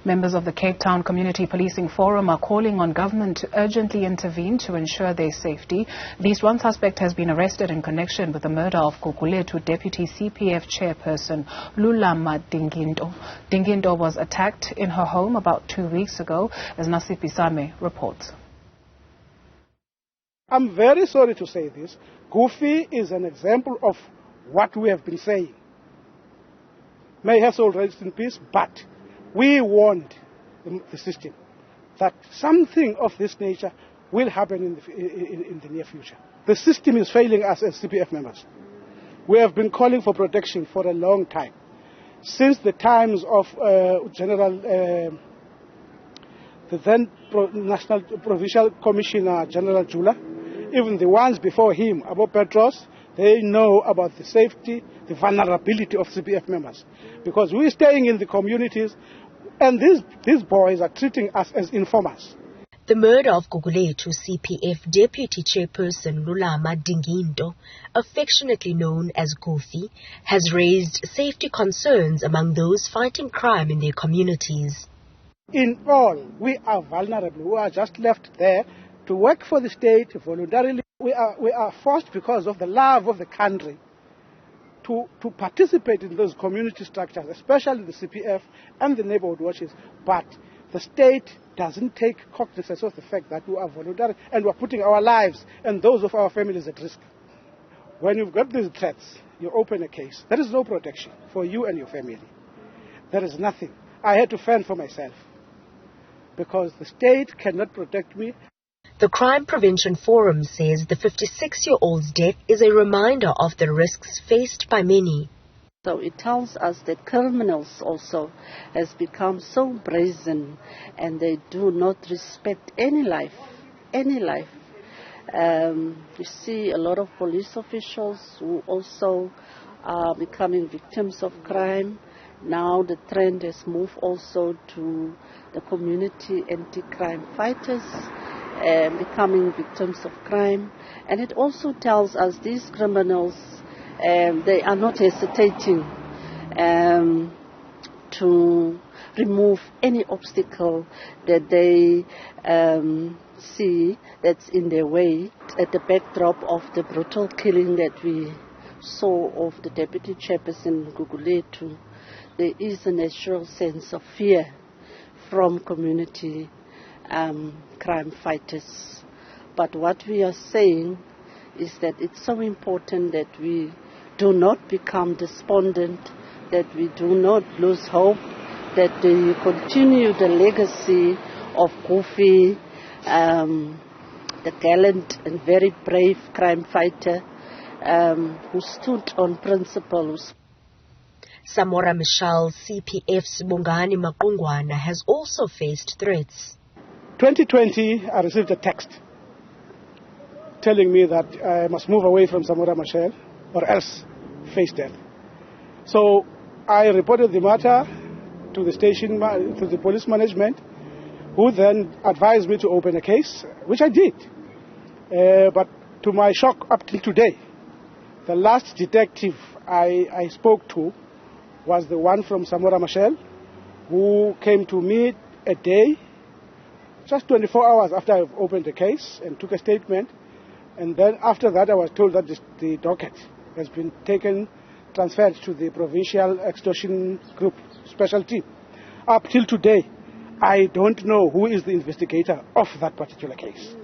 Members of the Cape Town Community Policing Forum are calling on government to urgently intervene to ensure their safety. At least one suspect has been arrested in connection with the murder of Gugulethu Deputy CPF Chairperson Lulama Dinginto. Dinginto was attacked in her home about 2 weeks ago, as Nasiphi reports. I'm very sorry to say this. Goofy is an example of what we have been saying. May her soul rest in peace, but we warned the system that something of this nature will happen in the near future. The system is failing us as CPF members. We have been calling for protection for a long time. Since the times of the then National Provincial Commissioner General Jula, even the ones before him, Abo Petros, they know about the safety, the vulnerability of CPF members. Because we're staying in the communities and these boys are treating us as informers. The murder of Gugulethu CPF Deputy Chairperson Lulama Dinginto, affectionately known as Goofy, has raised safety concerns among those fighting crime in their communities. In all, we are vulnerable. We are just left there to work for the state voluntarily. We are forced because of the love of the country to participate in those community structures, especially the CPF and the neighborhood watches. But the state doesn't take cognizance of the fact that we are voluntary and we are putting our lives and those of our families at risk. When you've got these threats, you open a case. There is no protection for you and your family. There is nothing. I had to fend for myself because the state cannot protect me. The Crime Prevention Forum says the 56-year-old's death is a reminder of the risks faced by many. So it tells us that criminals also has become so brazen and they do not respect any life, any life. You see a lot of police officials who also are becoming victims of crime. Now the trend has moved also to the community anti-crime fighters becoming victims of crime. And it also tells us these criminals, they are not hesitating to remove any obstacle that they see that's in their way. At the backdrop of the brutal killing that we saw of the Deputy Chairperson Gugulethu, there is a natural sense of fear from community crime fighters. But what we are saying is that it's so important that we do not become despondent, that we do not lose hope, that we continue the legacy of Goofy, the gallant and very brave crime fighter who stood on principle. Samora Michelle, CPF's Bongani Maqungwana, has also faced threats. 2020, I received a text telling me that I must move away from Samora Machel or else face death. So I reported the matter to the station, to the police management, who then advised me to open a case, which I did. But to my shock, up till today, the last detective I spoke to was the one from Samora Machel, who came to me a day, just 24 hours after I've opened the case, and took a statement. And then after that, I was told that the docket has been transferred to the Provincial Extortion Group Special Team. Up till today, I don't know who is the investigator of that particular case.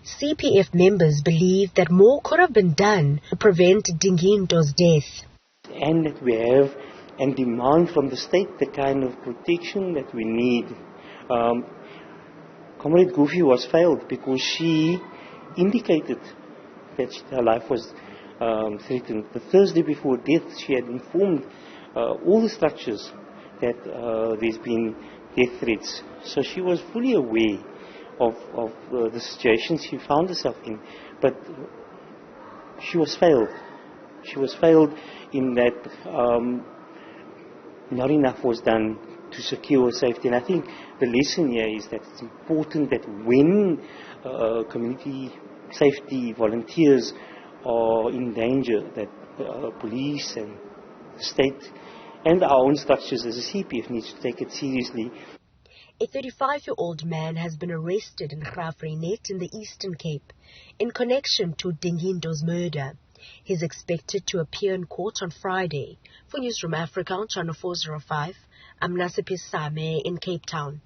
CPF members believe that more could have been done to prevent Dinginto's death. And that we have and demand from the state the kind of protection that we need. Comrade Goofy was failed because she indicated that her life was threatened. The Thursday before death, she had informed all the structures that there's been death threats. So she was fully aware of the situation she found herself in. But she was failed. She was failed in that not enough was done to secure safety. And I think the lesson here is that it's important that when community safety volunteers are in danger, that police and the state and our own structures as a CPF needs to take it seriously. A 35-year-old man has been arrested in Graaff-Reinet in the Eastern Cape in connection to Dinginto's murder. He is expected to appear in court on Friday. For Newzroom Afrika on Channel 405, I'm Nasiphi in Cape Town.